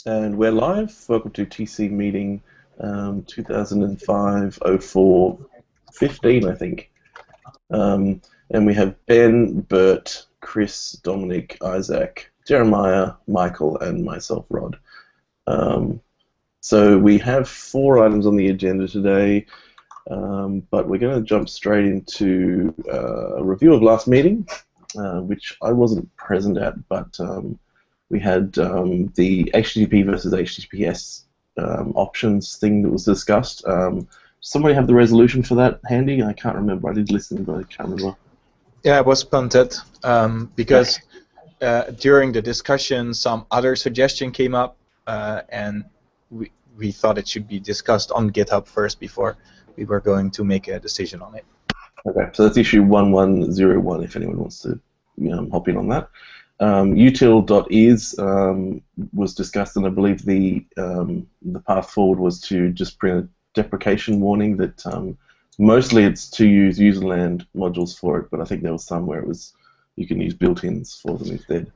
And we're live. Welcome to TC meeting 2005-04-15, I think. And we have Ben, Bert, Chris, Dominic, Isaac, Jeremiah, Michael, and myself, Rod. So we have 4 items on the agenda today, but we're going to jump straight into a review of last meeting, which I wasn't present at, but we had the HTTP versus HTTPS options thing that was discussed. Somebody have the resolution for that handy? I can't remember. I did listen, but I can't remember. Yeah, it was punted because during the discussion some other suggestion came up, and we thought it should be discussed on GitHub first before we were going to make a decision on it. Okay, so that's issue 1101 if anyone wants to hop in on that. util.is was discussed, and I believe the path forward was to just print a deprecation warning that mostly it's to use userland modules for it, but I think there was some where it was you can use built-ins for them instead.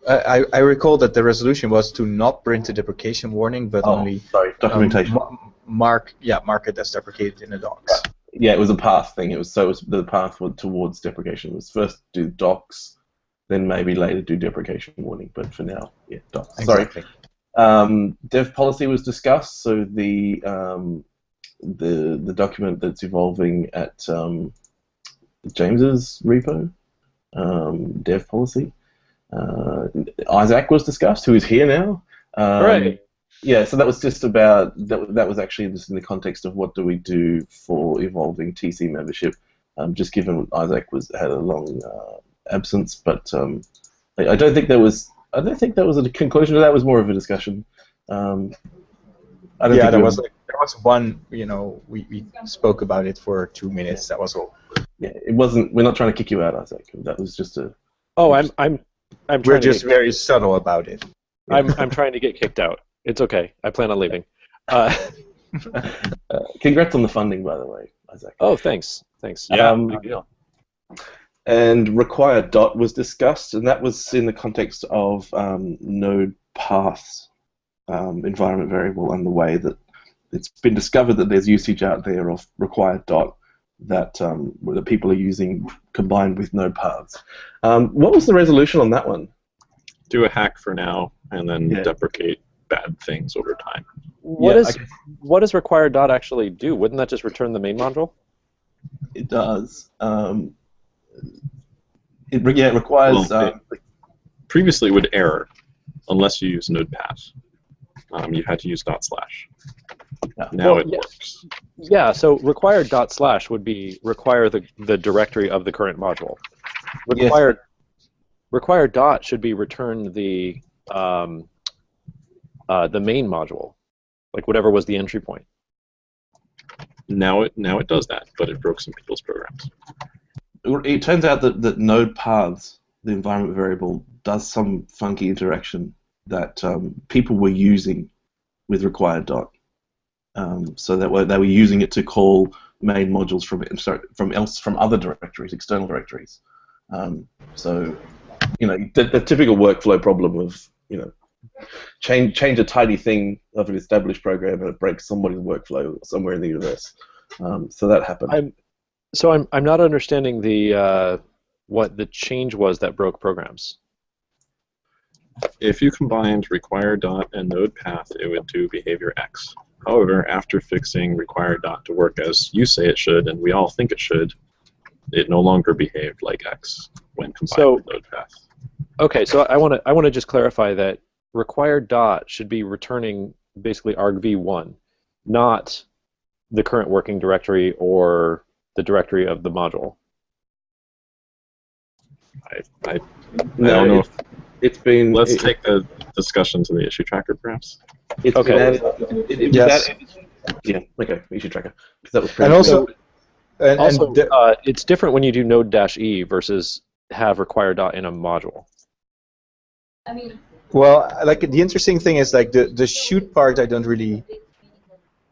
I recall that the resolution was to not print a deprecation warning, but only documentation. Mark it as deprecated in the docs. Yeah, it was a path thing. It was the path towards deprecation. It was first do docs, then maybe later do deprecation warning, but for now, yeah, docs. Exactly. Sorry. Dev policy was discussed, so the document that's evolving at James's repo, dev policy. Isaac was discussed, who is here now. Right. Yeah, so that was just about that was actually just in the context of what do we do for evolving TC membership, just given Isaac had a long absence, but I don't think that was a conclusion. That was more of a discussion. There was one. We spoke about it for 2 minutes. That was all. Yeah, it wasn't. We're not trying to kick you out, Isaac. That was just a. Oh, I'm. We're just very subtle about it. I'm trying to get kicked out. It's okay. I plan on leaving. Congrats on the funding, by the way, Isaac. Oh, thanks. Yeah, big deal. And required dot was discussed, and that was in the context of node paths, environment variable, and the way that it's been discovered that there's usage out there of required dot that people are using combined with node paths. What was the resolution on that one? Do a hack for now, and then deprecate bad things over time. What does required dot actually do? Wouldn't that just return the main module? It does. It requires. Previously, it would error unless you use node path. You had to use /. Now it works. Yeah. So required // would be require the directory of the current module. Required dot should be return the main module, like whatever was the entry point. Now it does that, but it broke some people's programs. It turns out that node paths, the environment variable, does some funky interaction that people were using with required dot. So that they were using it to call main modules from other directories, external directories. So the typical workflow problem of change a tiny thing of an established program and it breaks somebody's workflow somewhere in the universe. So that happened. I'm not understanding what the change was that broke programs. If you combined required dot and node path, it would do behavior X. However, after fixing required dot to work as you say it should, and we all think it should, it no longer behaved like X when combined with node path. Okay, so I want to just clarify that required dot should be returning basically argv1, not the current working directory or the directory of the module. I don't know. It's been. Let's take the discussion to the issue tracker, perhaps. Okay. Yes. Yeah. Okay. Issue tracker. That was and also, it's different when you do node-e versus have required dot in a module. Well, like the interesting thing is like the shoot part I don't really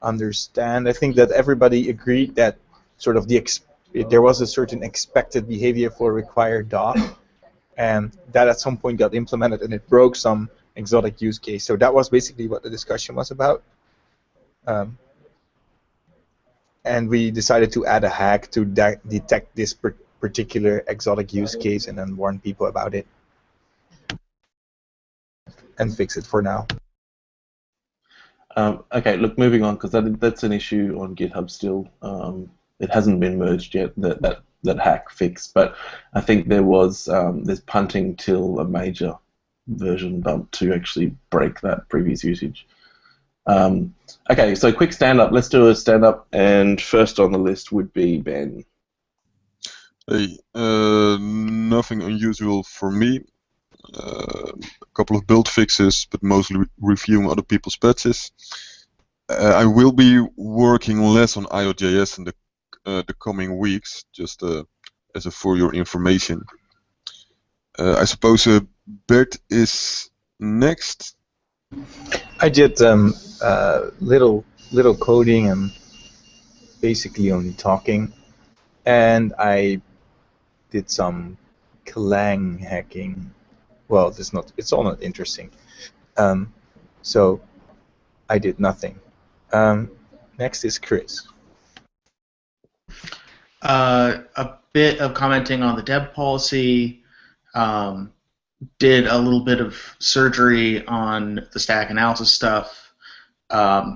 understand. I think that everybody agreed that sort of there was a certain expected behavior for required dot, and that at some point got implemented and it broke some exotic use case. So that was basically what the discussion was about. And we decided to add a hack to detect this particular exotic use case and then warn people about it and fix it for now. Okay, look, moving on, because that's an issue on GitHub still. It hasn't been merged yet, that hack fix, but I think there's punting till a major version bump to actually break that previous usage. Okay, so quick stand-up. Let's do a stand-up, and first on the list would be Ben. Hey, nothing unusual for me. A couple of build fixes, but mostly reviewing other people's patches. I will be working less on io.js in the coming weeks, just for your information. I suppose Bert is next. I did little coding and basically only talking, and I did some Clang hacking. Well, it's all not interesting. So I did nothing. Next is Chris. A bit of commenting on the dev policy. Did a little bit of surgery on the stack analysis stuff.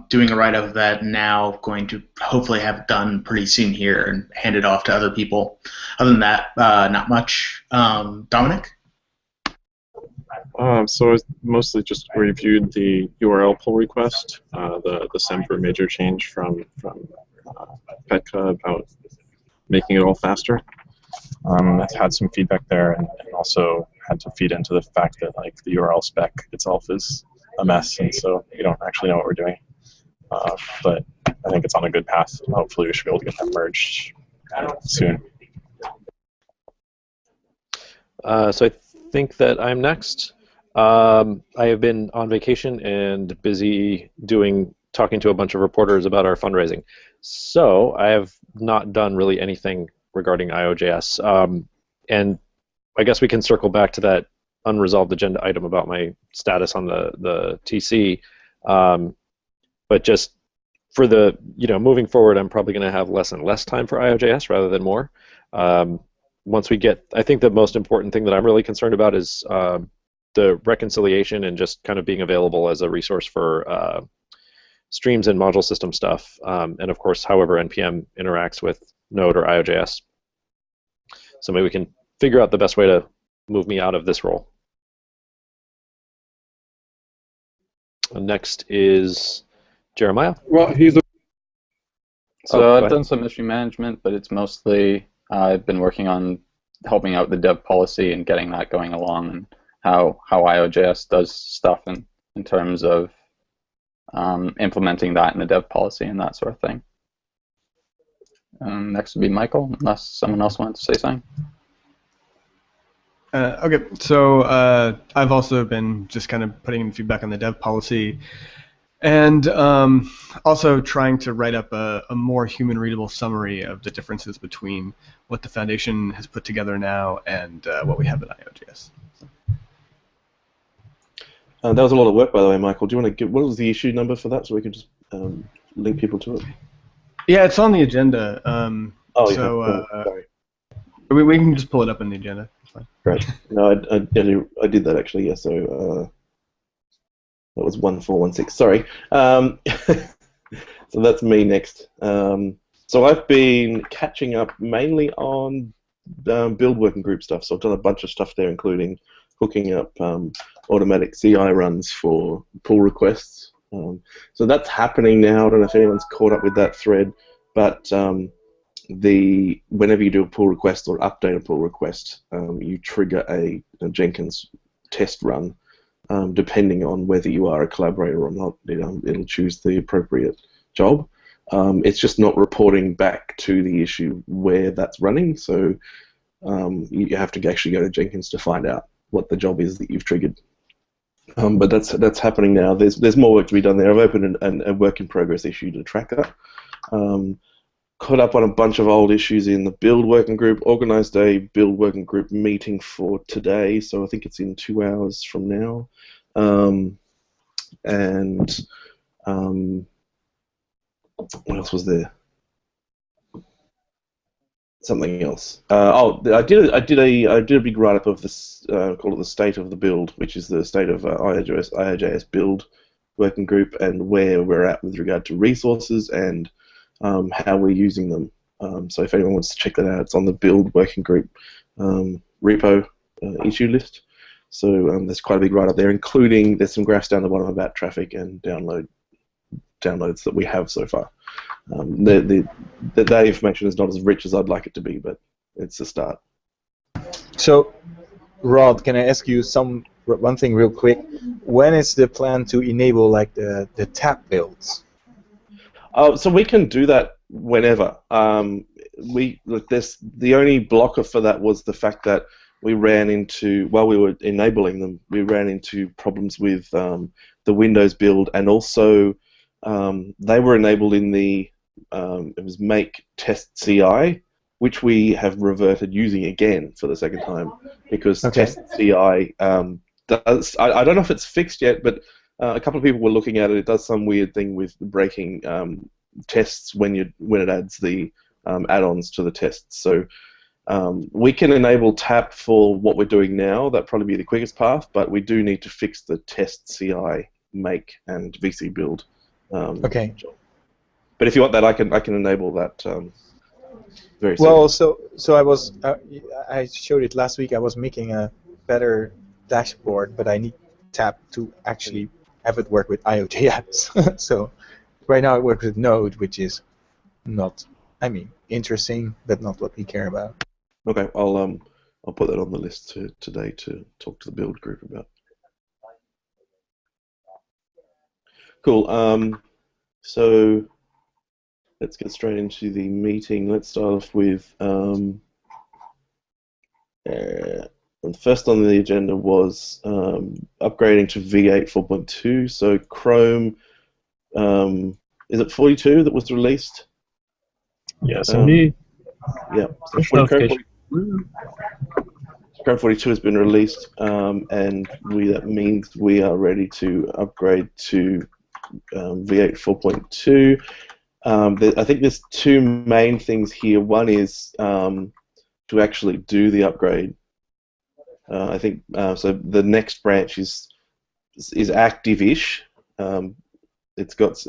Doing a write-up of that now, going to hopefully have it done pretty soon here and hand it off to other people. Other than that, not much. Dominic? So I mostly just reviewed the URL pull request, the Semper major change from Petka about making it all faster. I've had some feedback there, and also had to feed into the fact that like the URL spec itself is a mess, and so we don't actually know what we're doing. But I think it's on a good path. Hopefully, we should be able to get that merged soon. So I think that I'm next. I have been on vacation and busy talking to a bunch of reporters about our fundraising. So I have not done really anything regarding io.js. And I guess we can circle back to that unresolved agenda item about my status on the TC. But just for moving forward, I'm probably going to have less and less time for io.js rather than more. Once we get, I think the most important thing that I'm really concerned about is the reconciliation and just kind of being available as a resource for streams and module system stuff, and of course, however NPM interacts with Node or io.js. So maybe we can figure out the best way to move me out of this role. Next is Jeremiah. Well, So I've done some issue management, but it's mostly I've been working on helping out the dev policy and getting that going along, and how io.js does stuff in terms of implementing that in the dev policy and that sort of thing. Next would be Michael, unless someone else wanted to say something. Okay, so I've also been just kind of putting in feedback on the dev policy, and also trying to write up a more human-readable summary of the differences between what the Foundation has put together now and what we have in io.js. That was a lot of work, by the way, Michael. Do you want to give, what was the issue number for that so we can just link people to it? Yeah, it's on the agenda. Sorry. We can just pull it up in the agenda. It's fine. Great. No, I did that actually. Yeah. So that was 1416. Sorry. So that's me next. So I've been catching up mainly on build working group stuff. So I've done a bunch of stuff there, including hooking up automatic CI runs for pull requests. So that's happening now. I don't know if anyone's caught up with that thread, but whenever you do a pull request or update a pull request, you trigger a Jenkins test run. Depending on whether you are a collaborator or not, it'll choose the appropriate job. It's just not reporting back to the issue where that's running, so you have to actually go to Jenkins to find out what the job is that you've triggered. But that's happening now. There's more work to be done there. I've opened a work in progress issue to track that. Caught up on a bunch of old issues in the build working group. Organised a build working group meeting for today, so I think it's in 2 hours from now. and what else was there? Something else. I did a big write up of this, called it the state of the build, which is the state of io.js build working group and where we're at with regard to resources and how we're using them. So if anyone wants to check that out, it's on the build working group repo issue list. So there's quite a big write up there, including there's some graphs down the bottom about traffic and downloads that we have so far. That information is not as rich as I'd like it to be, but it's a start. So, Rod, can I ask you one thing real quick? When is the plan to enable like the tab builds? So we can do that whenever. The only blocker for that was the fact that we ran into, while we were enabling them, we ran into problems with the Windows build, and also they were enabled in the it was make test CI, which we have reverted using again for the second time because test CI does. I don't know if it's fixed yet, but a couple of people were looking at it. It does some weird thing with breaking tests when it adds the add-ons to the tests. So we can enable TAP for what we're doing now. That'd probably be the quickest path, but we do need to fix the test CI make and VC build. Okay. But if you want that, I can enable that very soon. Well, so I showed it last week. I was making a better dashboard, but I need TAP to actually have it work with io.js. So right now it works with Node, which is not, interesting, but not what we care about. Okay, I'll put that on the list today to talk to the build group about. Cool. So let's get straight into the meeting. Let's start off with first on the agenda was upgrading to V8 4.2. So Chrome, is it 42 that was released? Yes, indeed. Yeah. So Chrome 42 has been released, and that means we are ready to upgrade to V8 4.2. I think there's two main things here. One is to actually do the upgrade. I think so. The next branch is active-ish. It's got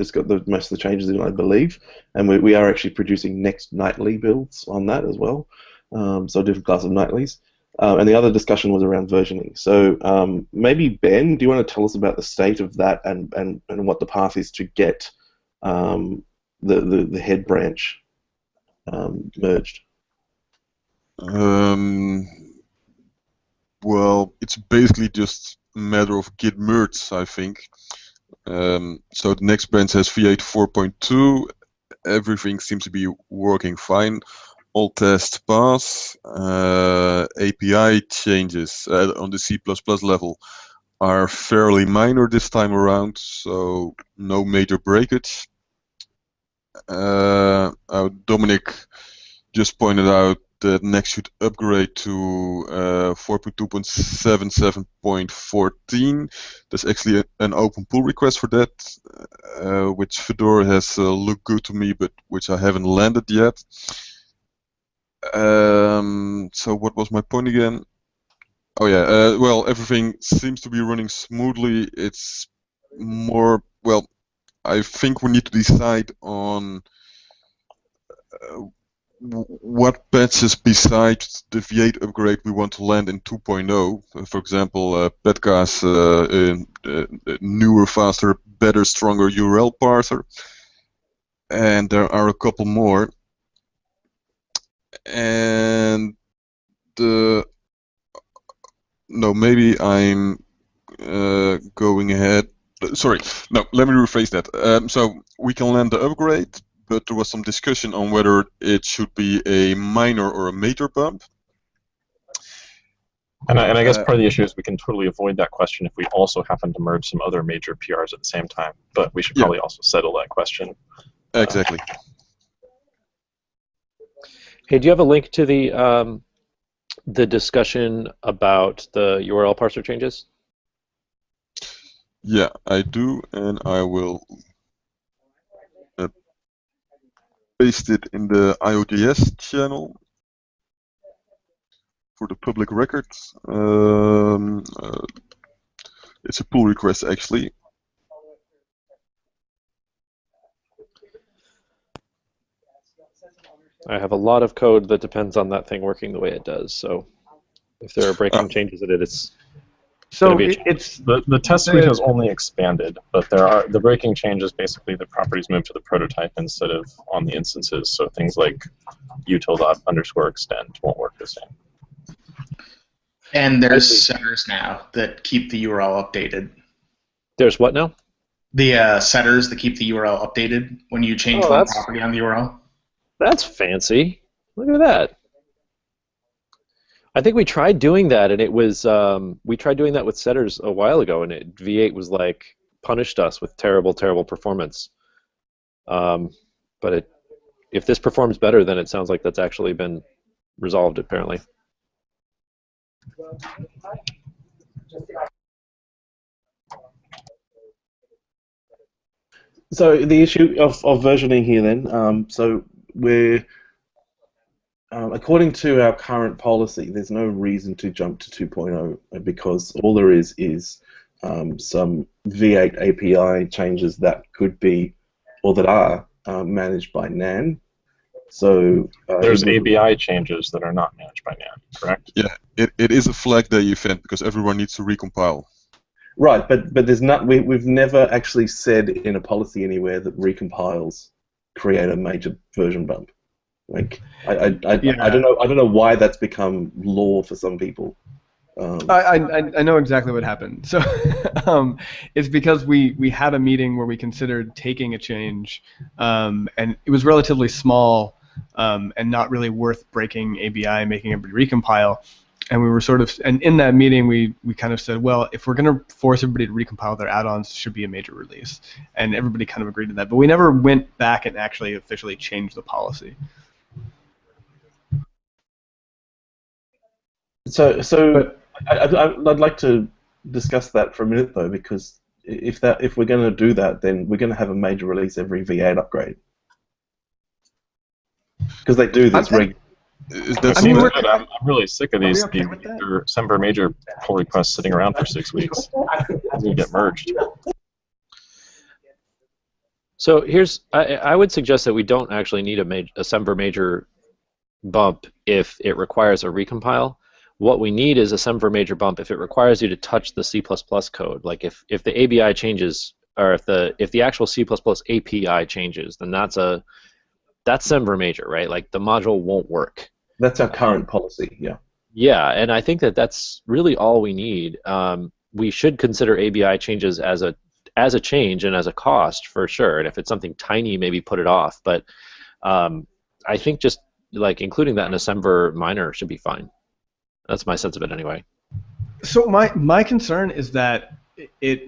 most of the changes in, I believe, and we are actually producing next nightly builds on that as well. So a different class of nightlies. And the other discussion was around versioning. So maybe Ben, do you want to tell us about the state of that and what the path is to get the head branch merged? Well, it's basically just a matter of git merge, I think. So the next branch has V8 4.2. Everything seems to be working fine. All tests pass. API changes on the C++ level are fairly minor this time around, so no major breakage. Dominic just pointed out that Next should upgrade to 4.2.77.14. There's actually an open pull request for that, which Fedora has looked good to me, but which I haven't landed yet. So what was my point again? Oh yeah, well, everything seems to be running smoothly. It's more, well, I think we need to decide on what patches besides the V8 upgrade we want to land in 2.0. For example, Petka's newer, faster, better, stronger URL parser. And there are a couple more. And maybe I'm going ahead. Sorry, no, let me rephrase that. So we can land the upgrade, but there was some discussion on whether it should be a minor or a major bump. And I guess part of the issue is we can totally avoid that question if we also happen to merge some other major PRs at the same time. But we should probably also settle that question. Exactly. Hey, do you have a link to the discussion about the URL parser changes? Yeah, I do, and I will paste it in the io.js channel for the public record. It's a pull request actually. I have a lot of code that depends on that thing working the way it does. So if there are breaking changes in it, it's So gonna be a challenge. it's The test suite has only expanded, but the breaking changes. Basically, the properties move to the prototype instead of on the instances. So things like util._extend won't work the same. And there's setters now that keep the URL updated. There's what now? The setters that keep the URL updated when you change Oh, one that's- property on the URL. That's fancy. Look at that. I think we tried doing that, and it was we tried doing that with setters a while ago, and V8 was like punished us with terrible, terrible performance. But if this performs better, then it sounds like that's actually been resolved apparently. So the issue of versioning here then, so we're, according to our current policy, there's no reason to jump to 2.0 because all there is some V8 API changes that could be, or that are, managed by Nan. So There's ABI changes that are not managed by Nan, correct? Yeah, it is a flag day event because everyone needs to recompile. Right, but there's not. We've never actually said in a policy anywhere that recompiles create a major version bump. Like I don't know why that's become law for some people. I know exactly what happened. So it's because we had a meeting where we considered taking a change, and it was relatively small and not really worth breaking ABI, making everybody recompile. And we were and in that meeting we kind of said, well, if we're going to force everybody to recompile their add-ons, it should be a major release. And everybody kind of agreed to that. But we never went back and actually officially changed the policy. So I'd like to discuss that for a minute though, because if we're going to do that, then we're going to have a major release every V8 upgrade, because they do this regularly. I'm really sick of these okay with that? Semper Major pull requests sitting around for 6 weeks. They get merged. So I would suggest that we don't actually need a Semper Major bump if it requires a recompile. What we need is a Semper Major bump if it requires you to touch the C++ code. Like if the ABI changes, or if the actual C++ API changes, then that's Semper Major, right? Like the module won't work. That's our current policy, yeah. Yeah, and I think that that's really all we need. We should consider ABI changes as a change and as a cost for sure. And if it's something tiny, maybe put it off. But I think just like including that in a Semper minor should be fine. That's my sense of it anyway. So my concern is that if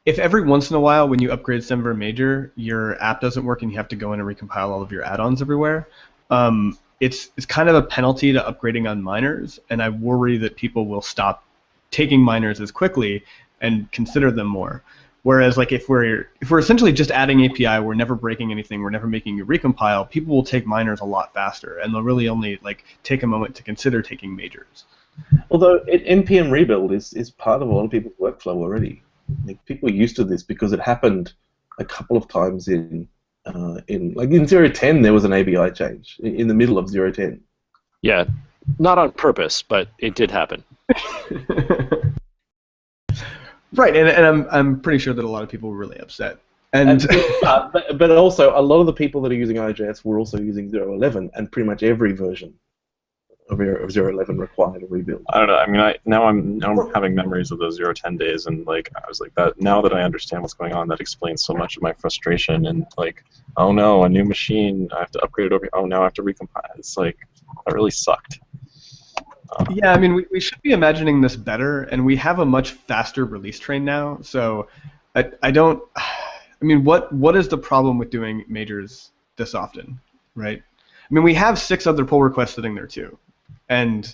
every once in a while when you upgrade Semper Major, your app doesn't work and you have to go in and recompile all of your add-ons everywhere, it's kind of a penalty to upgrading on minors, and I worry that people will stop taking minors as quickly and consider them more. Whereas like if we're essentially just adding API, we're never breaking anything, we're never making you recompile, people will take minors a lot faster, and they'll really only like take a moment to consider taking majors. Although npm rebuild is part of a lot of people's workflow already. Like, people are used to this because it happened a couple of times in 0.10 there was an ABI change in the middle of 0.10. Yeah, not on purpose, but it did happen. Right, and I'm pretty sure that a lot of people were really upset. But also a lot of the people that are using io.js were also using 0.11, and pretty much every version of 0.11 required a rebuild. I don't know. I mean, now I'm having memories of those 0.10 days, and like I was like that. Now that I understand what's going on, that explains so much of my frustration. And like, oh no, a new machine, I have to upgrade it over. Oh, now I have to recompile. It's like that really sucked. Yeah, I mean, we should be imagining this better, and we have a much faster release train now. So I don't. I mean, what is the problem with doing majors this often, right? I mean, we have 6 other pull requests sitting there too. And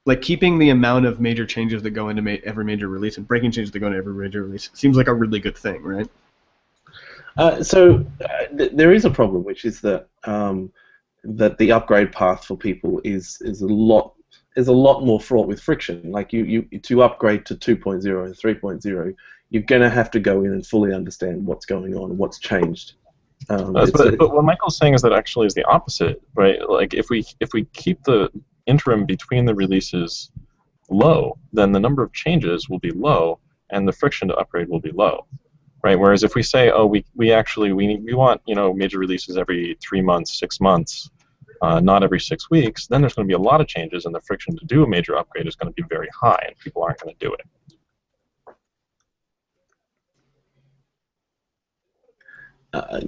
Like keeping the amount of major changes that go into every major release and breaking changes that go into every major release seems like a really good thing, right? There is a problem, which is that that the upgrade path for people is a lot more fraught with friction. Like you to upgrade to 2.0 and 3.0, you're going to have to go in and fully understand what's going on and what's changed. But what Michael's saying is that actually is the opposite, right? Like if we keep the interim between the releases low, then the number of changes will be low, and the friction to upgrade will be low, right? Whereas if we say, oh, we want major releases every 3 months, 6 months, not every 6 weeks, then there's going to be a lot of changes, and the friction to do a major upgrade is going to be very high, and people aren't going to do it.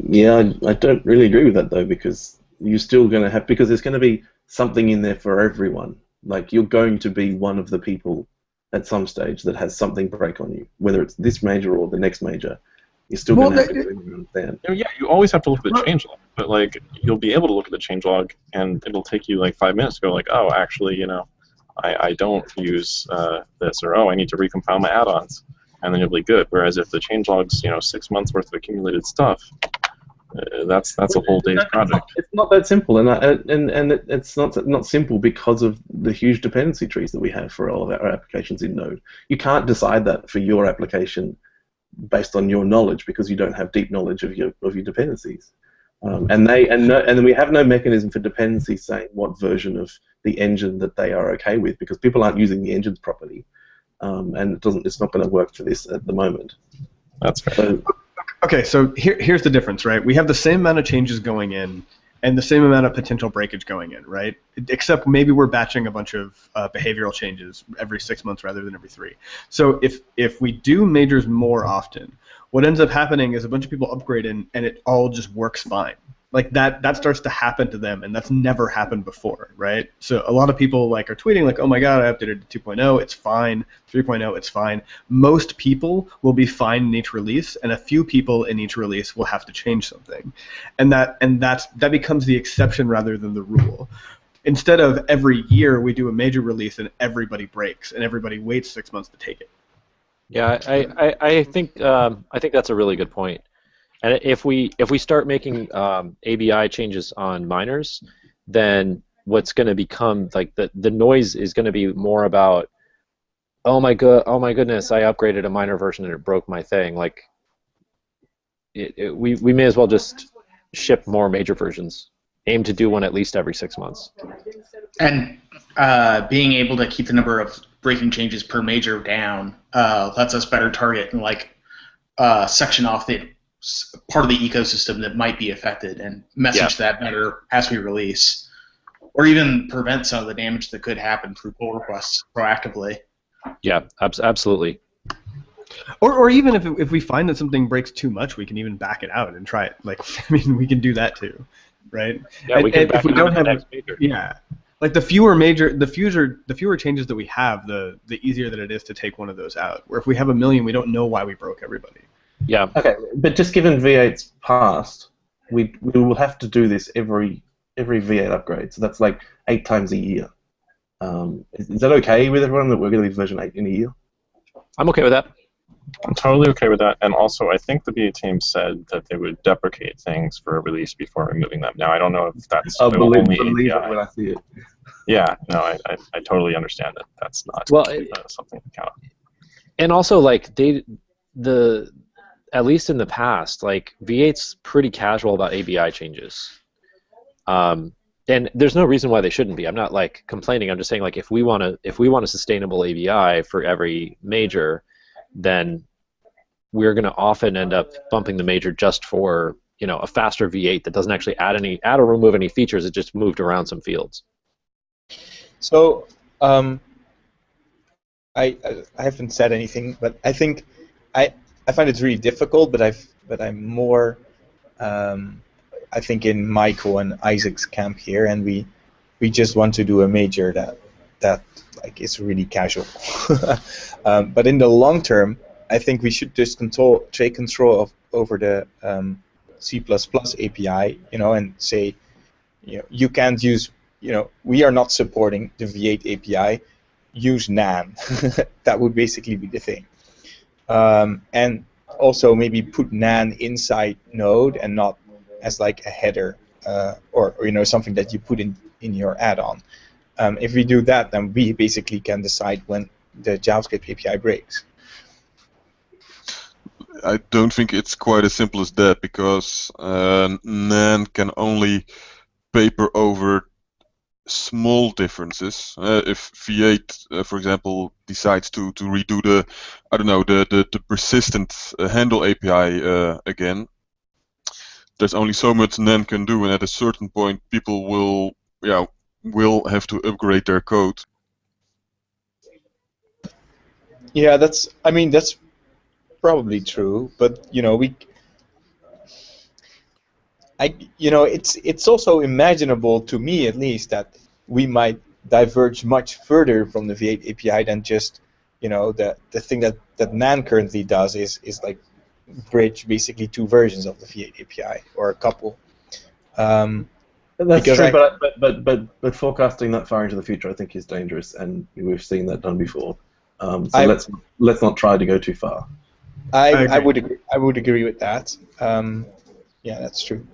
Yeah, I don't really agree with that though, because you're still going to have, because there's going to be something in there for everyone. Like you're going to be one of the people at some stage that has something break on you, whether it's this major or the next major. You're still going to have to go and understand. Yeah, you always have to look at the changelog, but like you'll be able to look at the changelog, and it'll take you like 5 minutes to go like, oh, actually, I don't use this, or oh, I need to recompile my add-ons, and then you'll be good. Whereas if the changelog's 6 months worth of accumulated stuff, that's a whole day's project. It's not that simple, and it's not simple because of the huge dependency trees that we have for all of our applications in Node. You can't decide that for your application based on your knowledge, because you don't have deep knowledge of your dependencies, and we have no mechanism for dependencies saying what version of the engine that they are okay with, because people aren't using the engines properly, and it's not going to work for this at the moment. That's fair. Okay, so here's the difference, right? We have the same amount of changes going in and the same amount of potential breakage going in, right? Except maybe we're batching a bunch of behavioral changes every 6 months rather than every 3. So if we do majors more often, what ends up happening is a bunch of people upgrade and it all just works fine. Like that starts to happen to them, and that's never happened before, right? So a lot of people are tweeting like, oh my god, I updated to 2.0, it's fine, 3.0, it's fine. Most people will be fine in each release, and a few people in each release will have to change something. And that becomes the exception rather than the rule. Instead of every year we do a major release and everybody breaks and everybody waits 6 months to take it. Yeah, I think that's a really good point. And if we start making ABI changes on minors, then what's going to become like the noise is going to be more about, oh my goodness, I upgraded a minor version and it broke my thing. Like we may as well just ship more major versions. Aim to do one at least every 6 months. And being able to keep the number of breaking changes per major down lets us better target and section off the part of the ecosystem that might be affected and message that better as we release, or even prevent some of the damage that could happen through pull requests proactively. Yeah, absolutely. Or even if we find that something breaks too much, we can even back it out and try it. Like, I mean, we can do that too, right? Yeah, we can back if we it don't out have the next major. Yeah. Like the fewer changes that we have, the easier that it is to take one of those out. Where if we have a million, we don't know why we broke everybody. Yeah. Okay, but just given V8's past, we will have to do this every V8 upgrade. So that's like 8 times a year. Is that okay with everyone that we're going to be version 8 in a year? I'm okay with that. I'm totally okay with that. And also, I think the V8 team said that they would deprecate things for a release before removing them. Now, I don't know if that's believe only it when I see it. Yeah, no, I totally understand that. That's not something to count on. And also, like at least in the past, like V8's pretty casual about ABI changes, and there's no reason why they shouldn't be. I'm not like complaining. I'm just saying like if we want a sustainable ABI for every major, then we're going to often end up bumping the major just for a faster V8 that doesn't actually add or remove any features. It just moved around some fields. So I haven't said anything, but I think I find it really difficult, but I'm more I think in Michael and Isaac's camp here, and we just want to do a major that like is really casual. But in the long term, I think we should just take control over the C++ API, and say, you can't use, we are not supporting the V8 API. use nan. That would basically be the thing. And also maybe put nan inside Node and not as like a header or something that you put in your add-on. If we do that, then we basically can decide when the JavaScript API breaks. I don't think it's quite as simple as that, because nan can only paper over small differences. If V8, for example, decides to redo the persistent handle API again, there's only so much nan can do, and at a certain point, people will have to upgrade their code. Yeah, that's probably true, but it's also imaginable, to me at least, that we might diverge much further from the V8 API than just the thing that nan currently does is like bridge basically two versions of the V8 API or a couple. That's true, but forecasting that far into the future, I think, is dangerous, and we've seen that done before. So let's not try to go too far. I would agree with that. Yeah, that's true.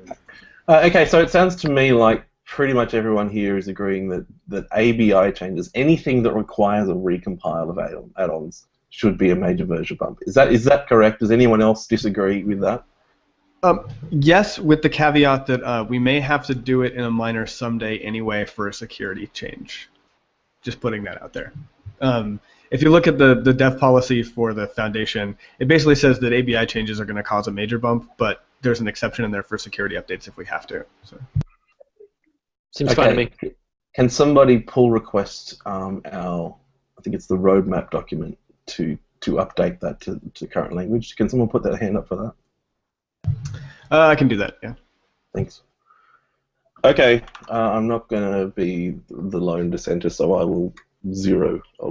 Okay, so it sounds to me like pretty much everyone here is agreeing that ABI changes, anything that requires a recompile of add-ons, should be a major version bump. Is that correct? Does anyone else disagree with that? Yes, with the caveat that we may have to do it in a minor someday anyway for a security change. Just putting that out there. If you look at the dev policy for the foundation, it basically says that ABI changes are going to cause a major bump, but there's an exception in there for security updates if we have to. So. Seems fine to me. Can somebody pull request I think it's the roadmap document to update that to current language? Can someone put that hand up for that? I can do that, yeah. Thanks. Okay, I'm not going to be the lone dissenter, so I'll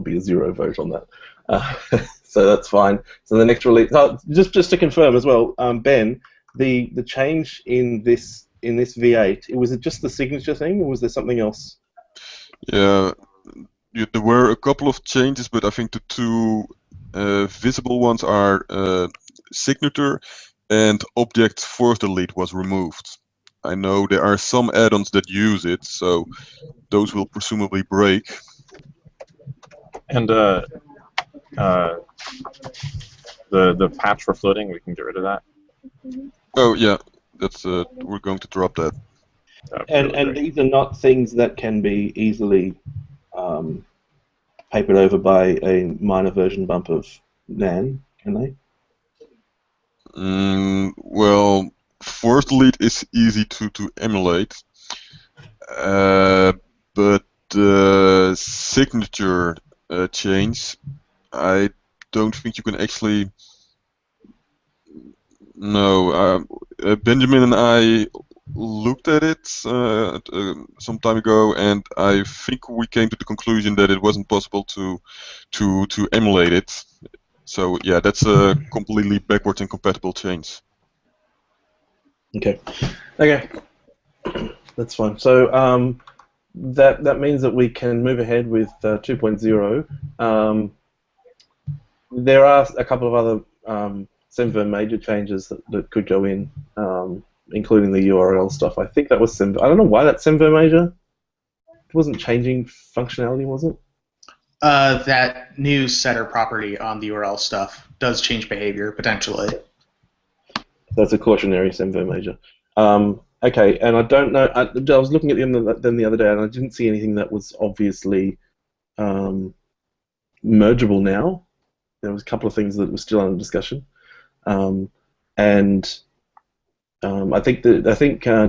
be a 0 vote on that. So that's fine. So the next release, just to confirm as well, Ben, the change in this V8, was it just the signature thing, or was there something else? Yeah, there were a couple of changes, but I think the two visible ones are signature and object force delete was removed. I know there are some add-ons that use it, so those will presumably break. And the patch for floating, we can get rid of that. Oh yeah, that's we're going to drop that. And these are not things that can be easily papered over by a minor version bump of nan, can they? Well, force delete is easy to emulate, but the signature change, I don't think you can actually. No, Benjamin and I looked at it some time ago, and I think we came to the conclusion that it wasn't possible to emulate it. So yeah, that's a completely backwards incompatible change. Okay, that's fine. So that means that we can move ahead with 2.0. There are a couple of other Semver major changes that could go in, including the URL stuff. I think that was Semver. I don't know why that's Semver major. It wasn't changing functionality, was it? That new setter property on the URL stuff does change behavior, potentially. That's a cautionary Semver major. Okay, and I don't know. I was looking at them the other day, and I didn't see anything that was obviously mergeable now. There was a couple of things that were still under discussion, and I think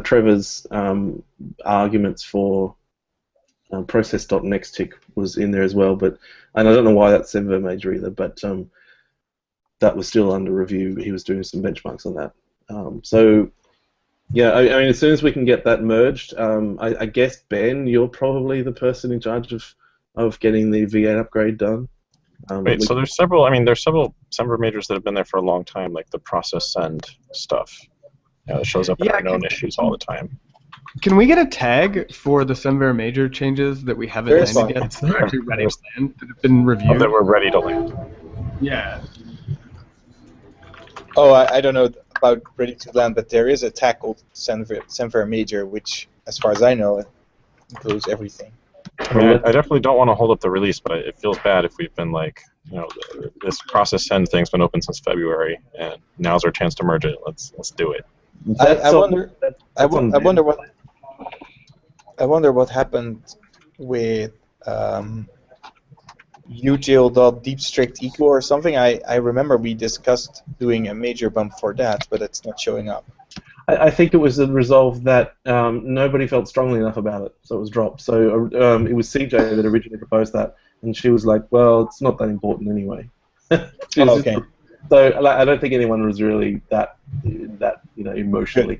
Trevor's arguments for process.nextTick was in there as well, and I don't know why that's Semver major either, but that was still under review. He was doing some benchmarks on that. So yeah, I mean, as soon as we can get that merged, I guess, Ben, you're probably the person in charge of getting the V8 upgrade done. Wait, so there's several. I mean, there's several Semver majors that have been there for a long time, like the process send stuff. It shows up in our known issues all the time. Can we get a tag for the Semver major changes that we haven't There is landed one. yet? That are actually ready to land, that have been reviewed? That we're ready to land. Yeah. Oh, I don't know about ready to land, but there is a tag called Semver Major, which, as far as I know, includes everything. I mean, I definitely don't want to hold up the release, but it feels bad if we've been like, this process send thing's been open since February, and now's our chance to merge it. Let's do it. I wonder what happened with util.deepStrict equal or something. I remember we discussed doing a major bump for that, but it's not showing up. I think it was the resolve that nobody felt strongly enough about it, so it was dropped. So it was CJ that originally proposed that, and she was like, "Well, it's not that important anyway." Okay. So I don't think anyone was really that emotionally.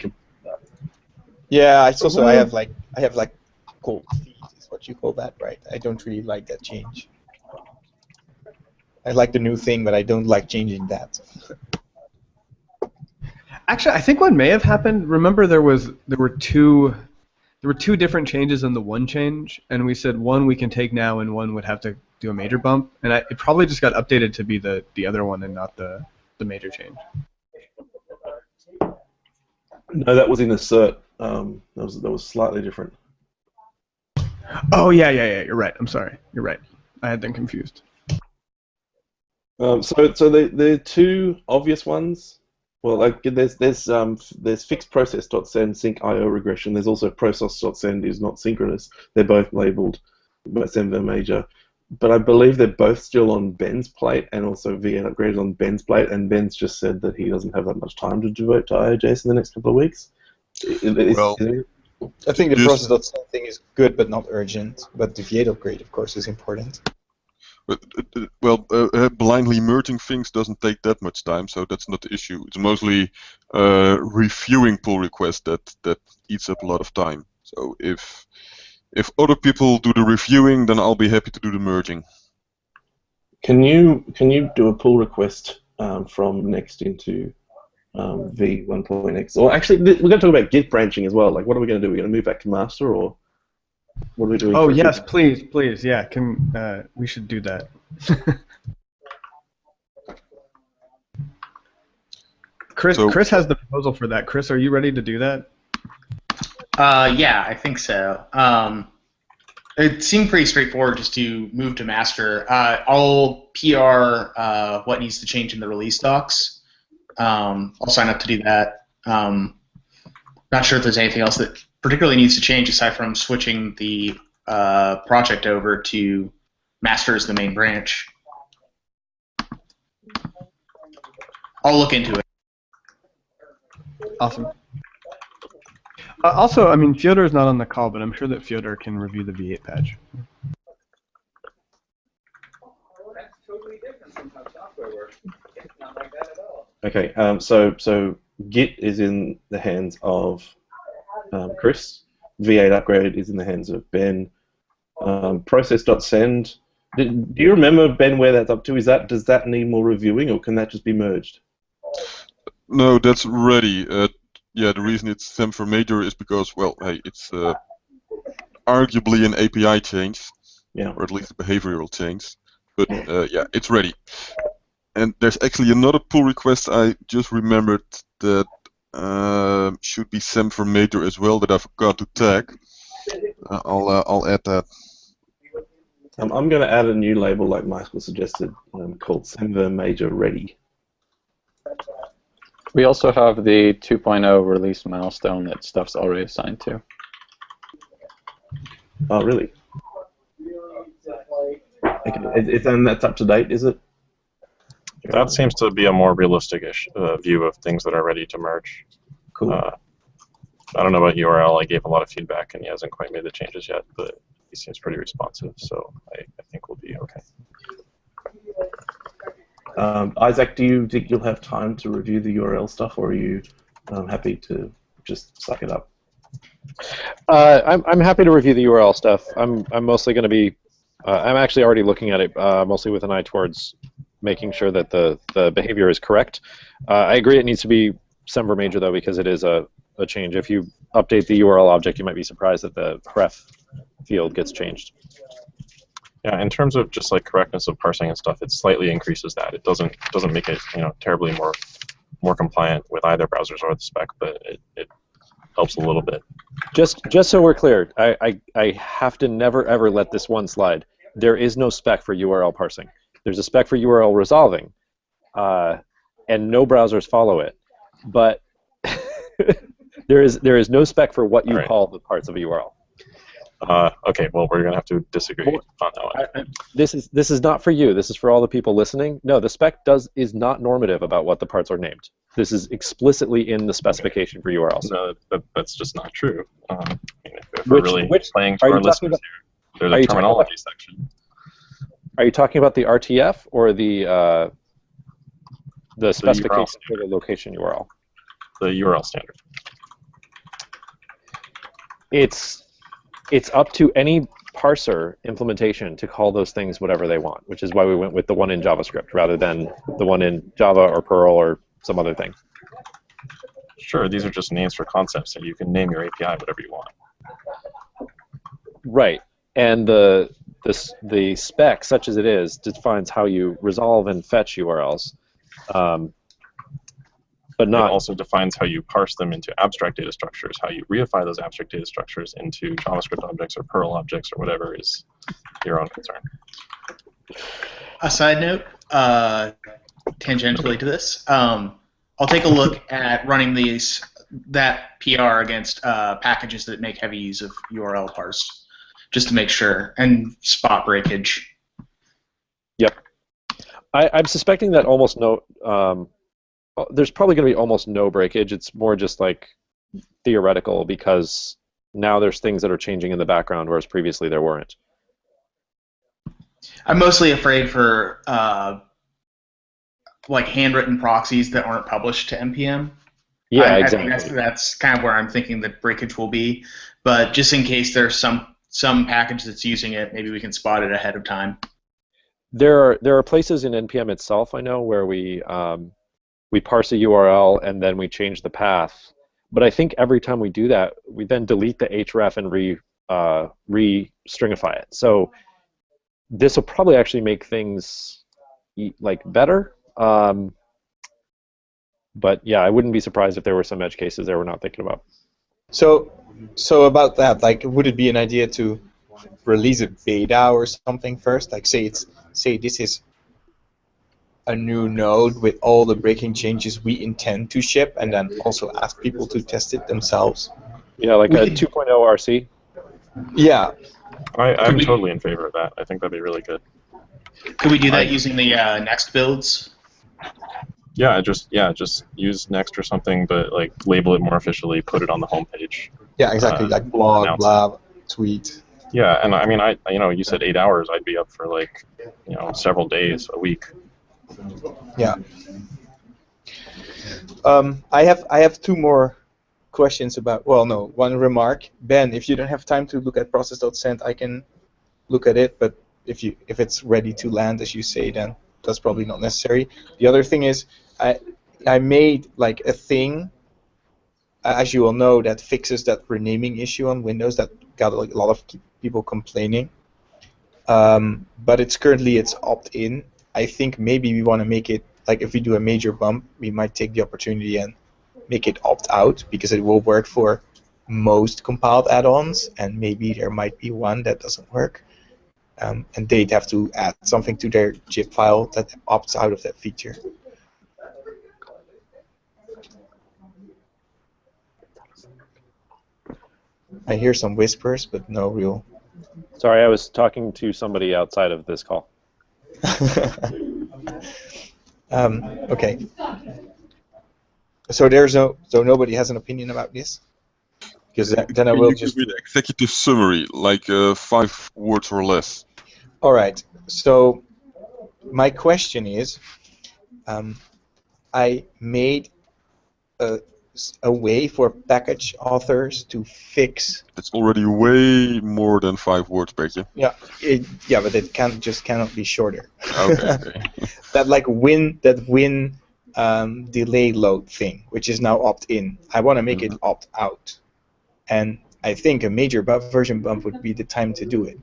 Yeah, I have like cold feet is what you call that, right? I don't really like that change. I like the new thing, but I don't like changing that. Actually, I think what may have happened. Remember, there were two different changes in the one change, and we said one we can take now, and one would have to do a major bump, and it probably just got updated to be the other one and not the major change. No, that was in the cert. That was slightly different. Oh yeah. You're right. I'm sorry. You're right. I had them confused. So the two obvious ones. Well, like there's fixed process.send sync IO regression. There's also process.send is not synchronous. They're both labeled Semver major, but I believe they're both still on Ben's plate, and also V8 upgraded on Ben's plate. And Ben's just said that he doesn't have that much time to devote to io.js in the next couple of weeks. Well, I think the process.send thing is good, but not urgent. But the V8 upgrade, of course, is important. Blindly merging things doesn't take that much time, so that's not the issue. It's mostly reviewing pull requests that eats up a lot of time. So if other people do the reviewing, then I'll be happy to do the merging. Can you do a pull request from next into v1.x? Or actually, we're going to talk about Git branching as well. Like, what are we going to do? We're going to move back to master, or what are we doing? Oh yes, please, yeah. We should do that. Chris has the proposal for that. Chris, are you ready to do that? Yeah, I think so. It seemed pretty straightforward just to move to master. I'll PR what needs to change in the release docs. I'll sign up to do that. Not sure if there's anything else that particularly needs to change aside from switching the project over to master as the main branch. I'll look into it. Awesome. Also, I mean, Fyodor's not on the call, but I'm sure that Fyodor can review the V8 patch. That's totally different from how software works. It's not like that at all. Okay, so Git is in the hands of Chris. V8 upgrade is in the hands of Ben. Process.send. Do you remember, Ben, where that's up to? Does that need more reviewing, or can that just be merged? No, that's ready. The reason it's Semver major is because, well, hey, it's arguably an API change, or at least a behavioral change. But yeah, it's ready. And there's actually another pull request I just remembered that should be Semver major as well that I forgot to tag. I'll add that. I'm going to add a new label, like Michael suggested, called Semver major ready. We also have the 2.0 release milestone that stuff's already assigned to. Oh, really? Okay. And that's up to date, is it? That seems to be a more realistic-ish view of things that are ready to merge. Cool. I don't know about URL. I gave a lot of feedback, and he hasn't quite made the changes yet, but he seems pretty responsive, so I think we'll be okay. Isaac, do you think you'll have time to review the URL stuff, or are you happy to just suck it up? I'm happy to review the URL stuff. I'm mostly going to be. I'm actually already looking at it, mostly with an eye towards making sure that the behavior is correct. I agree it needs to be Semver major though, because it is a a change. If you update the URL object, you might be surprised that the ref field gets changed. Yeah, in terms of just like correctness of parsing and stuff, it slightly increases that. It doesn't make it terribly more compliant with either browsers or the spec, but it helps a little bit. Just so we're clear, I have to never ever let this one slide. There is no spec for URL parsing. There's a spec for URL resolving, and no browsers follow it. But there is no spec for what you call the parts of a URL. Okay, well, we're gonna have to disagree on that one. This is not for you. This is for all the people listening. No, the spec is not normative about what the parts are named. This is explicitly in the specification for URLs. No, that's just not true. If we're really playing to our listeners here, there's a terminology section. Are you talking about the RTF or the specification for the location URL? The URL standard. It's up to any parser implementation to call those things whatever they want, which is why we went with the one in JavaScript rather than the one in Java or Perl or some other thing. Sure, these are just names for concepts, so you can name your API whatever you want. Right, and the spec, such as it is, defines how you resolve and fetch URLs. But not. It also defines how you parse them into abstract data structures, how you reify those abstract data structures into JavaScript objects or Perl objects or whatever is your own concern. A side note, tangentially to this, I'll take a look at running that PR against packages that make heavy use of URL parse, just to make sure, and spot breakage. Yep. I'm suspecting that almost no. There's probably going to be almost no breakage. It's more just like theoretical because now there's things that are changing in the background, whereas previously there weren't. I'm mostly afraid for like handwritten proxies that aren't published to NPM. Yeah, exactly. I think that's kind of where I'm thinking the breakage will be. But just in case there's some package that's using it, maybe we can spot it ahead of time. There are places in NPM itself I know where we parse a URL and then we change the path. But I think every time we do that, we then delete the href and re-stringify it. So this will probably actually make things like better. But yeah, I wouldn't be surprised if there were some edge cases that we're not thinking about. So about that, like, would it be an idea to release a beta or something first? Like, say this is a new node with all the breaking changes we intend to ship, and then also ask people to test it themselves. Yeah, like a 2.0 RC. Yeah. I'm totally in favor of that. I think that'd be really good. Could we do that using the Next builds? Yeah, just use Next or something, but like label it more officially, put it on the homepage. Yeah, exactly. Like blog, blah, tweet. Yeah, and I mean, you said 8 hours. I'd be up for like, several days, a week. Yeah. I have two more questions about. Well, no, one remark. Ben, if you don't have time to look at process.send, I can look at it. But if it's ready to land, as you say, then that's probably not necessary. The other thing is, I made like a thing, as you all know, that fixes that renaming issue on Windows that got like a lot of people complaining. But it's opt-in. I think maybe we want to make it, like if we do a major bump, we might take the opportunity and make it opt-out because it will work for most compiled add-ons, and maybe there might be one that doesn't work. And they'd have to add something to their zip file that opts out of that feature. I hear some whispers, but no real. Sorry, I was talking to somebody outside of this call. Okay. So nobody has an opinion about this? Because then I will just. Give me the executive summary, like 5 words or less. All right. So my question is, I made a way for package authors to fix. It's already way more than 5 words, Bertje. Yeah, but it cannot be shorter. Okay. That win delay load thing, which is now opt-in. I want to make it opt-out. And I think a major version bump would be the time to do it.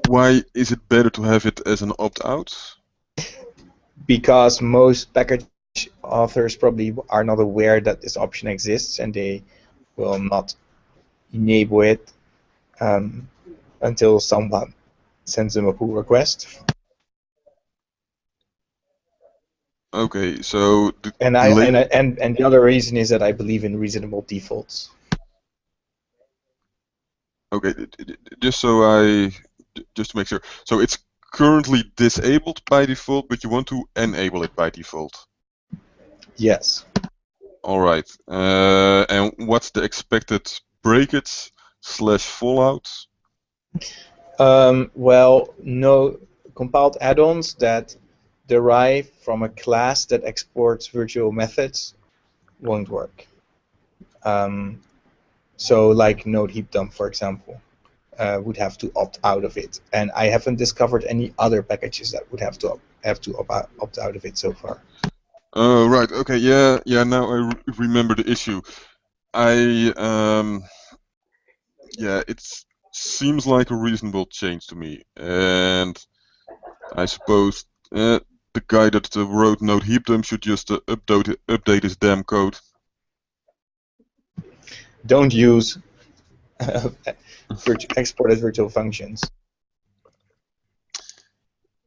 Why is it better to have it as an opt-out? Because most package authors probably are not aware that this option exists, and they will not enable it until someone sends them a pull request. Okay, so the And the other reason is that I believe in reasonable defaults. Okay, just to make sure. So it's currently disabled by default, but you want to enable it by default. Yes. All right. And what's the expected breakage / fallout? Well, no compiled add-ons that derive from a class that exports virtual methods won't work. So like node heap dump, for example, would have to opt out of it, and I haven't discovered any other packages that would have to opt out of it so far. Oh, right. Okay. Yeah. Now I remember the issue. Yeah, it seems like a reasonable change to me, and I suppose the guy that wrote node heap dump should just update his damn code. Don't use exported virtual functions.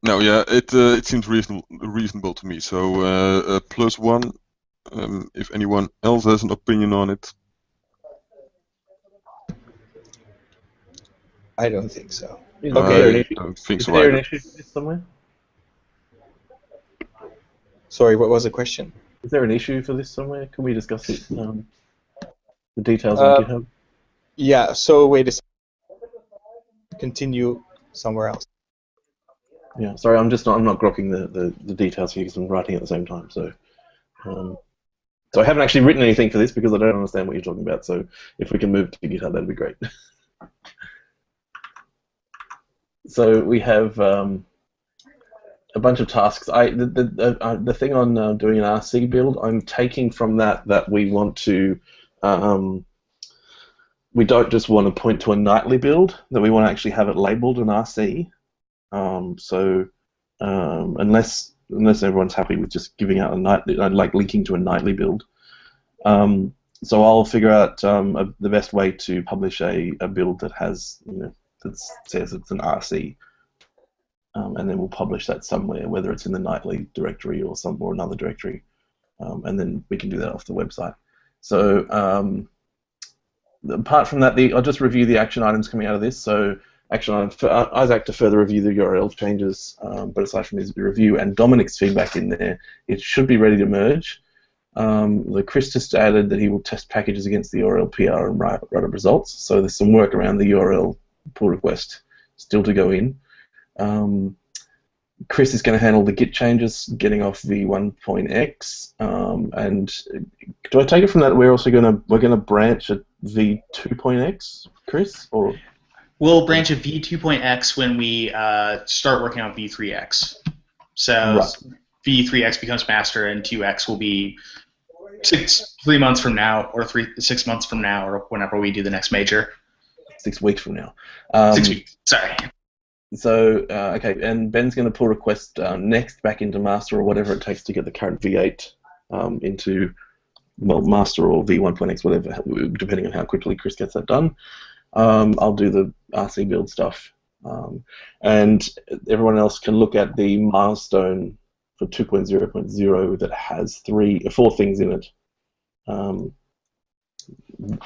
No, yeah, it seems reasonable to me. So +1. If anyone else has an opinion on it. I don't think so. Okay. I don't think Is so there an either. issue for this somewhere? Sorry, what was the question? Is there an issue for this somewhere? Can we discuss it? The details on GitHub. Yeah. So wait a second. Continue somewhere else. Yeah. Sorry, I'm not grokking the details here because I'm writing at the same time. So I haven't actually written anything for this because I don't understand what you're talking about. So if we can move to GitHub, that'd be great. So we have a bunch of tasks. The thing on doing an RC build, I'm taking from that we want to. We don't just want to point to a nightly build, that we want to actually have it labeled an RC. Unless everyone's happy with just giving out a nightly, like linking to a nightly build. So I'll figure out the best way to publish a build that has, that says it's an RC, and then we'll publish that somewhere, whether it's in the nightly directory or another directory, and then we can do that off the website. So apart from that, I'll just review the action items coming out of this. So action item for Isaac to further review the URL changes, but aside from his review and Dominic's feedback in there, it should be ready to merge. Chris just added that he will test packages against the URL PR and write up results. So there's some work around the URL pull request still to go in. Chris is going to handle the Git changes, getting off v1.x, and do I take it from that we're also going to branch at v2.x, Chris, or? We'll branch at v2.x when we start working on v3x. So right. v3x becomes master, and 2x will be 3 months from now, or 6 months from now, or whenever we do the next major. 6 weeks from now. 6 weeks. Sorry. So okay, and Ben's going to pull request next back into master or whatever it takes to get the current v8 into master or v1.x, whatever, depending on how quickly Chris gets that done. I'll do the RC build stuff, and everyone else can look at the milestone for 2.0.0 that has 4 things in it.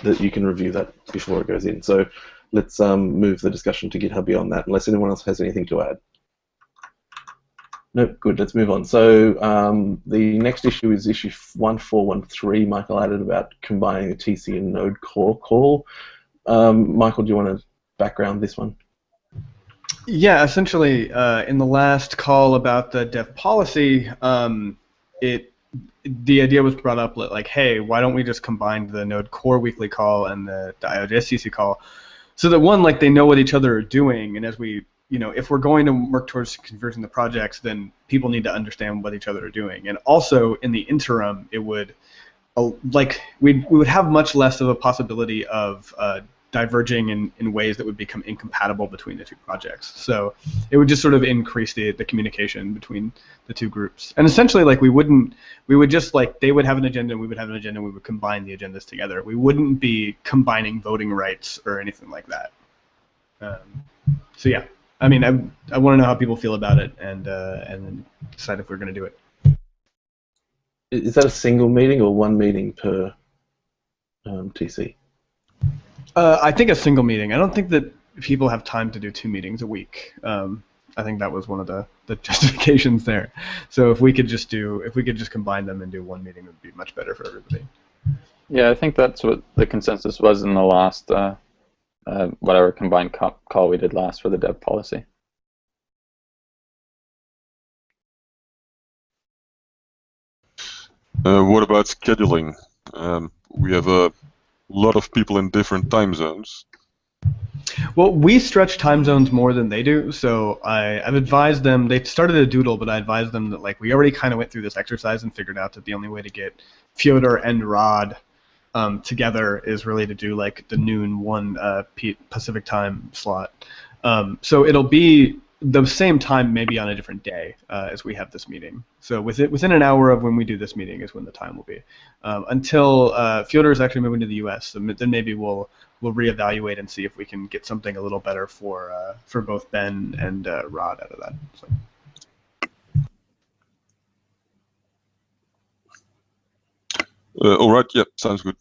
That you can review that before it goes in. So let's move the discussion to GitHub beyond that, unless anyone else has anything to add. No, good. Let's move on. So the next issue is issue 1413. Michael added about combining a TC and Node core call. Michael, do you want to background this one? Yeah, essentially, in the last call about the dev policy, the idea was brought up like, hey, why don't we just combine the Node core weekly call and the io.js CC call, so that one, like, they know what each other are doing, and as we if we're going to work towards converting the projects, then people need to understand what each other are doing. And also, in the interim, it would, we would have much less of a possibility of diverging in ways that would become incompatible between the two projects. So it would just sort of increase the communication between the two groups. And essentially, we would just they would have an agenda and we would have an agenda and we would combine the agendas together. We wouldn't be combining voting rights or anything like that. So yeah, I mean, I want to know how people feel about it and then decide if we're going to do it. Is that a single meeting or one meeting per TC? I think a single meeting. I don't think that people have time to do 2 meetings a week. I think that was one of the justifications there. So if we could just combine them and do 1 meeting, it would be much better for everybody. Yeah, I think that's what the consensus was in the last whatever combined call we did last for the dev policy. What about scheduling? We have a lot of people in different time zones. Well, we stretch time zones more than they do, so I've advised them. They started a doodle, but I advised them that we already kind of went through this exercise and figured out that the only way to get Fyodor and Rod together is really to do the noon 1 Pacific time slot. So it'll be the same time, maybe on a different day as we have this meeting. So within an hour of when we do this meeting is when the time will be. Until Fyodor is actually moving to the U.S., so then maybe we'll reevaluate and see if we can get something a little better for both Ben and Rod out of that. So. All right, yeah, sounds good.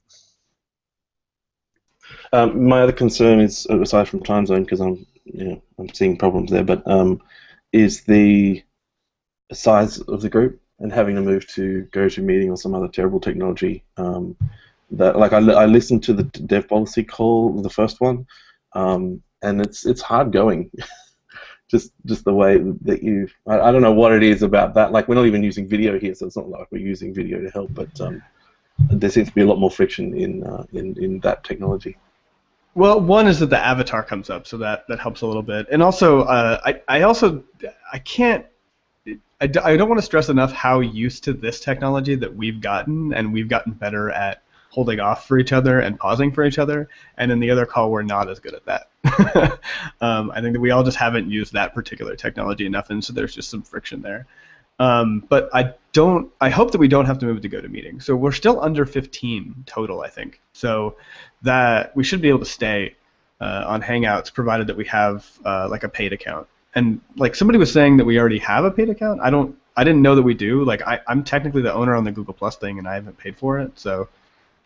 My other concern is, aside from time zone, because I'm seeing problems there, but is the size of the group and having to move to GoToMeeting or some other terrible technology. That I listened to the dev policy call, the first one, and it's hard going. just the way that I don't know what it is about that. We're not even using video here, so it's not like we're using video to help, but there seems to be a lot more friction in that technology. Well, one is that the avatar comes up, so that helps a little bit, and also I don't want to stress enough how used to this technology that we've gotten, and we've gotten better at holding off for each other and pausing for each other, and in the other call we're not as good at that. I think that we all just haven't used that particular technology enough, and so there's just some friction there. But I hope that we don't have to move to GoToMeeting. So we're still under 15 total, I think. So that we should be able to stay on Hangouts, provided that we have a paid account. And somebody was saying that we already have a paid account. I didn't know that we do. I'm technically the owner on the Google Plus thing, and I haven't paid for it. So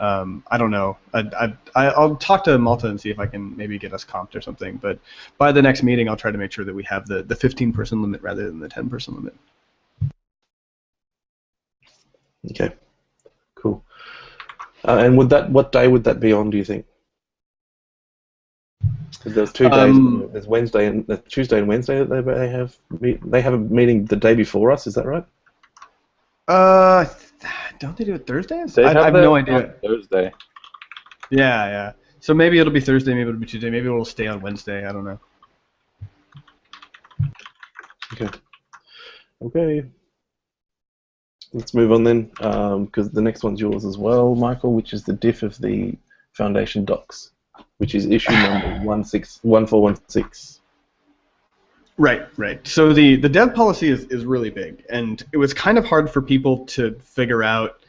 I don't know. I'll talk to Malta and see if I can maybe get us comped or something. But by the next meeting, I'll try to make sure that we have the 15-person limit rather than the 10-person limit. Okay, cool. And what day would that be on, do you think? Because there's 2 days. There's Wednesday and Tuesday and Wednesday that they have a meeting the day before us. Is that right? Don't they do it Thursdays? I have no idea. Thursday. Yeah. So maybe it'll be Thursday, maybe it'll be Tuesday, maybe it'll stay on Wednesday. I don't know. Okay. Let's move on then, because the next one's yours as well, Michael, which is the diff of the Foundation docs, which is issue number 1416. Right. So the dev policy is really big, and it was kind of hard for people to figure out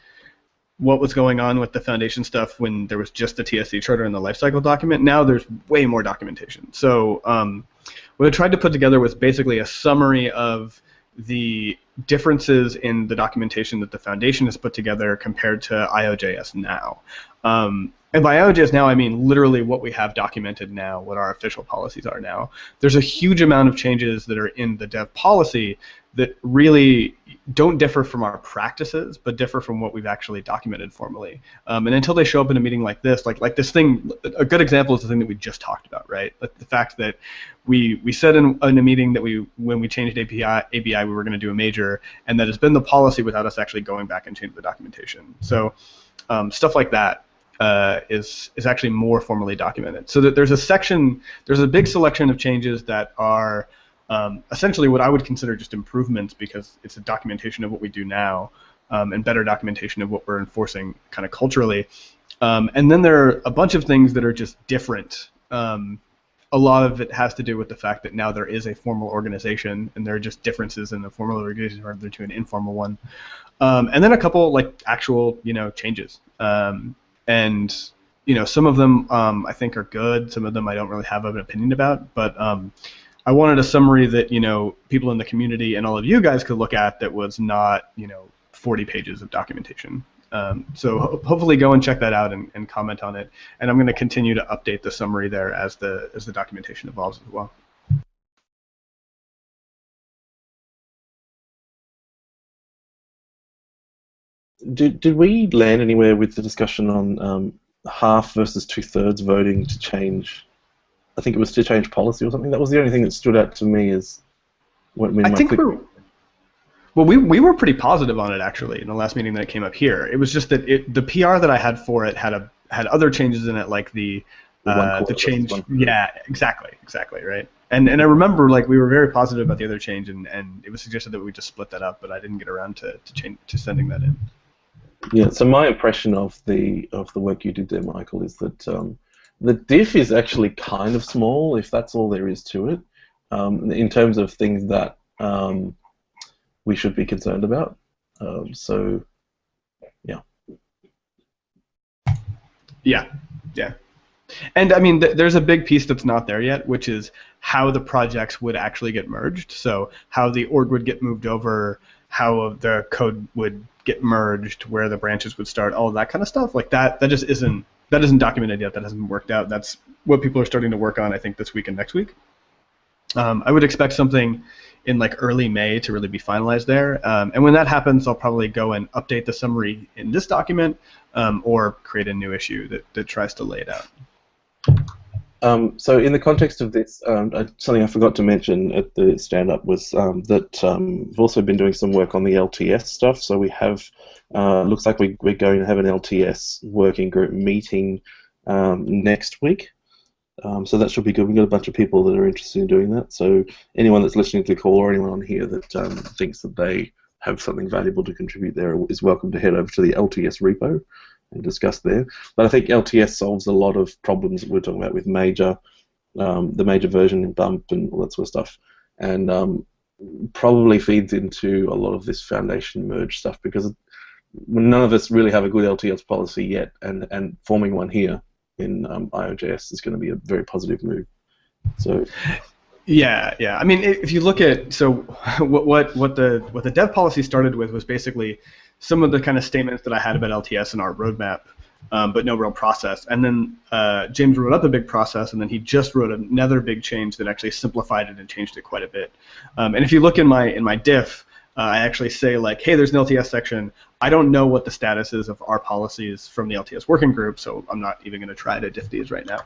what was going on with the Foundation stuff when there was just the TSC charter and the lifecycle document. Now there's way more documentation. So what I tried to put together was basically a summary of the differences in the documentation that the Foundation has put together compared to io.js now. And by io.js now, I mean literally what we have documented now, what our official policies are now. There's a huge amount of changes that are in the dev policy that really don't differ from our practices, but differ from what we've actually documented formally. And until they show up in a meeting like this, like this thing, a good example is the thing that we just talked about, right? Like the fact that we said in a meeting that when we changed API we were going to do a major, and that has been the policy without us actually going back and changing the documentation. So stuff like that is actually more formally documented. So that there's a big selection of changes that are essentially what I would consider just improvements, because it's a documentation of what we do now, and better documentation of what we're enforcing kind of culturally. And then there are a bunch of things that are just different. A lot of it has to do with the fact that now there is a formal organization, and there are just differences in the formal organization rather to an informal one. And then a couple like actual, changes. And some of them I think are good. Some of them I don't really have an opinion about. But I wanted a summary that people in the community and all of you guys could look at that was not 40 pages of documentation. So hopefully go and check that out and comment on it. And I'm going to continue to update the summary there as the documentation evolves as well. Did we land anywhere with the discussion on half versus 2/3 voting to change? I think it was to change policy or something. That was the only thing that stood out to me as when I think we were pretty positive on it actually in the last meeting that it came up here. It was just that the PR that I had for it had other changes in it, like the change. Yeah, exactly, right. And I remember we were very positive about the other change, and it was suggested that we just split that up, but I didn't get around to sending that in. Yeah. So my impression of the work you did there, Michael, is that the diff is actually kind of small, if that's all there is to it, in terms of things that we should be concerned about. So, yeah. Yeah. And I mean, there's a big piece that's not there yet, which is how the projects would actually get merged. So how the org would get moved over, how the code would get merged, where the branches would start, all of that kind of stuff. Like that just isn't documented yet. That hasn't worked out. That's what people are starting to work on, I think, this week and next week. I would expect something in early May to really be finalized there. And when that happens, I'll probably go and update the summary in this document, or create a new issue that tries to lay it out. So in the context of this, something I forgot to mention at the stand-up was that we've also been doing some work on the LTS stuff. So we have, looks like we're going to have an LTS working group meeting next week. So that should be good. We've got a bunch of people that are interested in doing that. So anyone that's listening to the call or anyone on here that thinks that they have something valuable to contribute there is welcome to head over to the LTS repo and discuss there. But I think LTS solves a lot of problems that we're talking about with major, the major version in bump and all that sort of stuff, and probably feeds into a lot of this foundation merge stuff, because none of us really have a good LTS policy yet, and forming one here in io.js is going to be a very positive move. So. Yeah. I mean, if you look at what the dev policy started with was basically some of the kind of statements that I had about LTS in our roadmap, but no real process. And then James wrote up a big process, and then he just wrote another big change that actually simplified it and changed it quite a bit. And if you look in my diff, I actually say hey, there's an LTS section. I don't know what the status is of our policies from the LTS working group, so I'm not even going to try to diff these right now.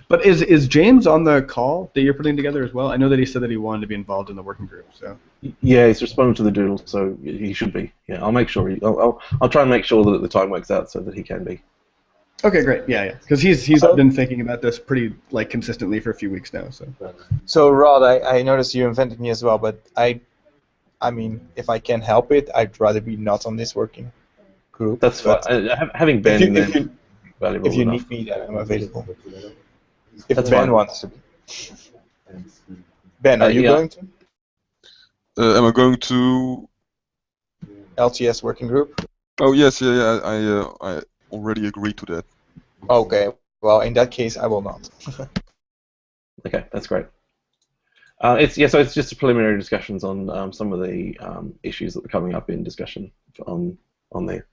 But is James on the call that you're putting together as well? I know that he said that he wanted to be involved in the working group. So. Yeah, he's responding to the doodle, so he should be. Yeah, I'll make sure. I'll try and make sure that the time works out so that he can be. Okay, great. Yeah. Because he's been thinking about this pretty consistently for a few weeks now. So Rod, I noticed you invented me as well, but I mean, if I can help it, I'd rather be not on this working group. That's fine. Having Ben there. If you need me, then I'm available. If Ben wants to. Ben, are you going to? Am I going to LTS working group? Oh yes, yeah. I already agreed to that. Okay. Well, in that case, I will not. Okay, that's great. So it's just preliminary discussions on some of the issues that are coming up in discussion on there.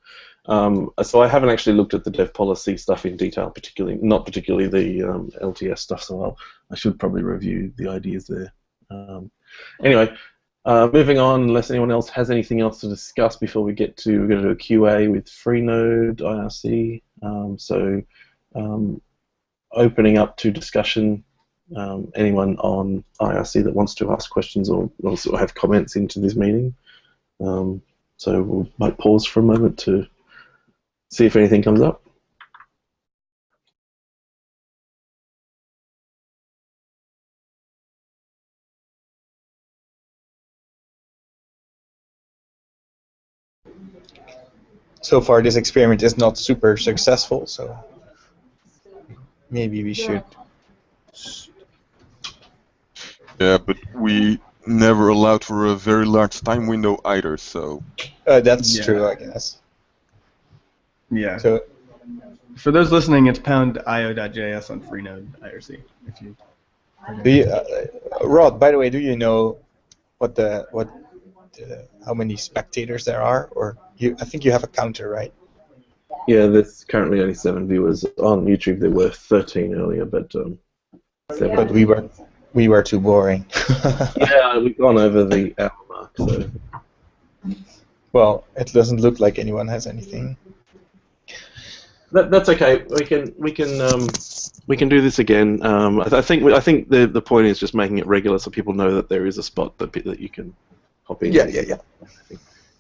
So I haven't actually looked at the dev policy stuff in detail, not particularly the LTS stuff. So I should probably review the ideas there. Anyway, moving on, unless anyone else has anything else to discuss before we're going to do a QA with Freenode IRC. Opening up to discussion. Anyone on IRC that wants to ask questions or also have comments into this meeting. So we might pause for a moment to see if anything comes up. so far this experiment is not super successful, so maybe we should. Yeah, but we never allowed for a very large time window either, so... That's Yeah. true, I guess. Yeah. So For those listening, it's pound io.js on Freenode IRC. If you. do you, Rod, by the way, do you know how many spectators there are? Or I think you have a counter, right? Yeah, there's currently only 7 viewers on YouTube. There were 13 earlier, but 7. But we were too boring. Yeah, we've gone over the hour mark. So Well, it doesn't look like anyone has anything. that's okay. We can do this again. I think the point is just making it regular so people know that there is a spot that you can hop in. Yeah.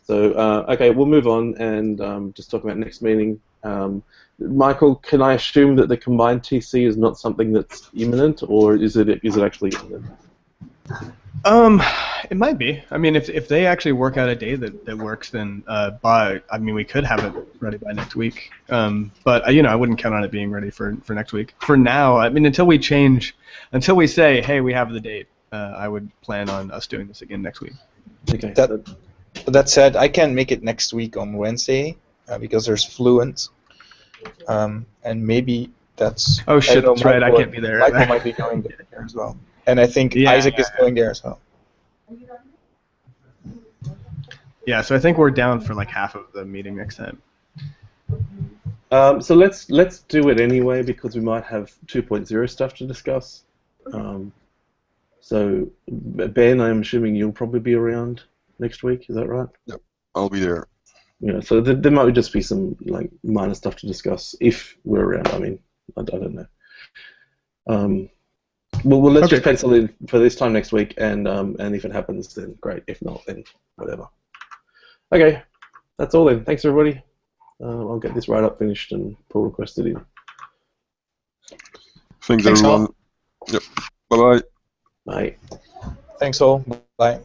So okay, we'll move on and just talk about next meeting. Michael, can I assume that the combined TC is not something that's imminent, or is it actually imminent? It might be. I mean, if they actually work out a day that works, then we could have it ready by next week. But I wouldn't count on it being ready for next week. For now, I mean, until we say, hey, we have the date, I would plan on us doing this again next week. Okay. That said, I can't make it next week on Wednesday because there's Fluent, and maybe that's. Oh shit, that's right. I Michael- can't be there. Michael might be going there as well, and I think Yeah, Isaac is going there as well. Yeah, so I think we're down for like half of the meeting next time. So let's do it anyway because we might have 2.0 stuff to discuss. So Ben, I'm assuming you'll probably be around next week. Is that right? Yep, I'll be there. Yeah. So there might just be some like minor stuff to discuss if we're around. I mean, I don't know. Well, let's Okay. just pencil in for this time next week, and if it happens, then great. If not, then whatever. Okay, that's all then. Thanks everybody. I'll get this write-up finished and pull requested in. Thanks Thanks, everyone. all. Yep. Bye-bye. Bye. Thanks all. Bye.